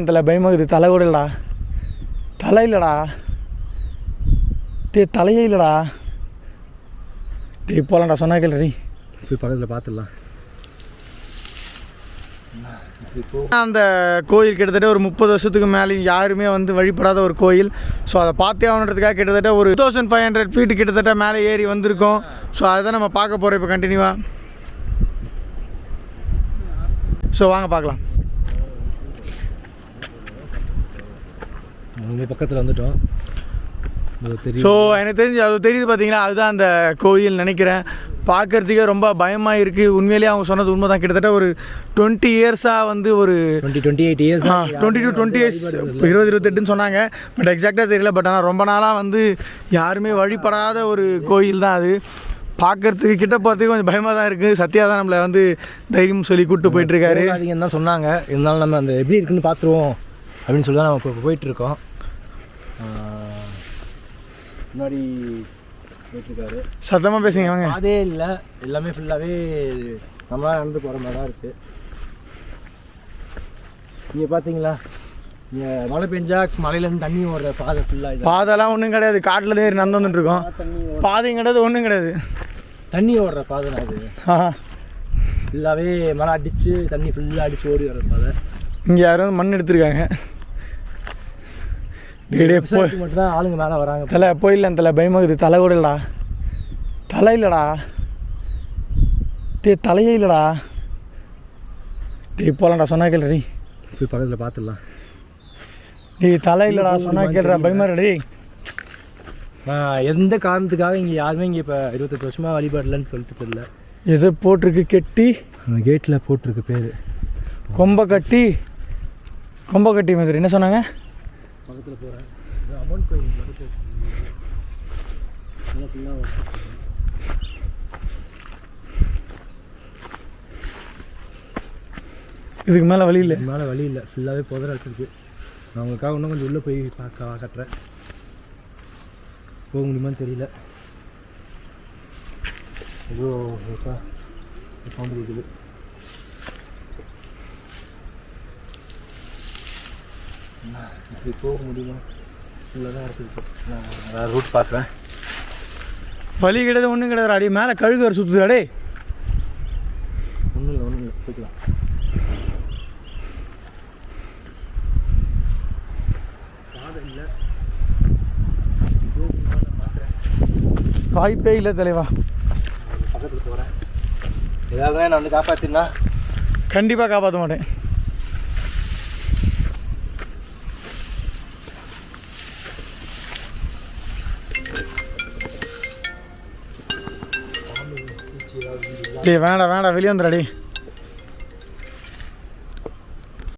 தலை பயமாகுது. தலை கூட இல்லடா, தலை இல்லைடா டே, தலையே இல்லைடா டே. போகலாம்டா, சொன்னா கேள்றி, போய் பக்கத்தில் பார்த்துடலாம். அந்த கோயில் கிட்டத்தட்ட ஒரு 30 வருஷத்துக்கு மேலே யாருமே வந்து வழிபடாத ஒரு கோயில். ஸோ அதை பார்த்தே ஆகணுன்றதுக்காக கிட்டத்தட்ட ஒரு 2500 ஃபீட்டு கிட்டத்தட்ட மேலே ஏறி வந்திருக்கோம். ஸோ அதை தான் நம்ம பார்க்க போகிறோம் இப்போ கண்டினியூவாக. ஸோ வாங்க பார்க்கலாம். பக்கத்தில் வந்துட்டோம். ஸோ எனக்கு தெரிஞ்சு அது தெரியுது பார்த்தீங்களா, அதுதான் அந்த கோயில் நினைக்கிறேன். பார்க்குறதுக்கே ரொம்ப பயமாக இருக்குது. உண்மையிலேயே அவங்க சொன்னது உண்மை தான். கிட்டத்தட்ட ஒரு 20 இயர்ஸாக வந்து ஒரு 28 இயர்ஸ் 20 to 20 இயர்ஸ், இப்போ 20-28ன்னு சொன்னாங்க. பட் எக்ஸாக்டாக தெரியல. பட் ஆனால் ரொம்ப நாளாக வந்து யாருமே வழிபடாத ஒரு கோயில் தான் அது. பார்க்குறதுக்கு கிட்ட பார்த்துக்கு கொஞ்சம் பயமாக தான் இருக்குது. சத்யா தான் நம்மளை வந்து தைரியம் சொல்லி கூப்பிட்டு போயிட்டுருக்காரு. அதிகம் தான் சொன்னாங்க. இருந்தாலும் நம்ம அந்த எப்படி இருக்குன்னு பார்த்துருவோம் அப்படின்னு சொல்லி தான் நம்ம இப்போ போயிட்டுருக்கோம். முன்னாடி போயிட்டுருக்காரு. சத்தமாக பேசுங்க வாங்க. அதே இல்லை, எல்லாமே ஃபுல்லாகவே நம்மளாம் நடந்து போகிற மாதிரி தான் இருக்குது. நீங்கள் பார்த்தீங்களா, இங்கே மழை பெஞ்சா மலையிலேருந்து தண்ணி ஓடுற பாதை ஃபுல்லாக. பாதைலாம் ஒன்றும் கிடையாது, காட்டில் தான் ஏறி நடந்து வந்துட்டுருக்கோம். பாதையும் கிடையாது, ஒன்றும் கிடையாது, தண்ணி ஓடுற பாதை தான் அது. ஃபுல்லாகவே மழை அடித்து தண்ணி ஃபுல்லாக அடித்து ஓடி வர பாதை. இங்கே யாரும் மண் எடுத்துருக்காங்க. மட்டும் தான் ஆளுங்க மேலே வராங்க. தலை போயிடலாம். தலை பயமாகுது. தலை கூட இல்லடா, தலை இல்லைடா டே, தலையே இல்லைடா டே. போகலாம்டா, சொன்னா கேள்றி, போய் பக்கத்தில் பார்த்துடலாம். டே, தலை இல்லைடா, சொன்னா கேள்றா, பயமா ரெடி. எந்த காரணத்துக்காக இங்கே யாருமே இங்கே இப்போ 28 வருஷமாக வழிபாடலன்னு சொல்லிட்டு தெரியல. எது போட்டிருக்கு கெட்டி, அந்த கேட்டில் போட்டிருக்கு பேர் கொம்பக்கட்டி. கொம்பக்கட்டி மாதிரி என்ன சொன்னாங்க? பக்கத்தில் போகிறேன். அமௌண்ட் கோயில் இதுக்கு மேலே வழி இல்லை. மேலே வழி இல்லை, ஃபுல்லாகவே புதற வச்சுருக்கு. நான் உங்களுக்காக இன்னும் கொஞ்சம் உள்ளே போய் காட்டுறேன். போக முடியுமான்னு தெரியல. ஏதோ சவுண்டு இருக்குது. இப்படி போக முடியுமா? ஃபுல்லாக தான் இருக்குது. நான் வேறு ரூட் பார்க்குறேன். வழி கிடையாது, ஒன்றும் கிடையாது. அடி மேலே கழுகு வர சுற்றுதாடே. ஒன்றும் இல்லை போய்க்கலாம். பாதை இல்லை, வாய்ப்பே இல்லை தலைவா. பக்கத்தில் போகிறேன். ஏதாவது நான் வந்து காப்பாற்றினா கண்டிப்பாக காப்பாற்ற மாட்டேன். டே வேண்டாம் வெளியே வந்துடாடி.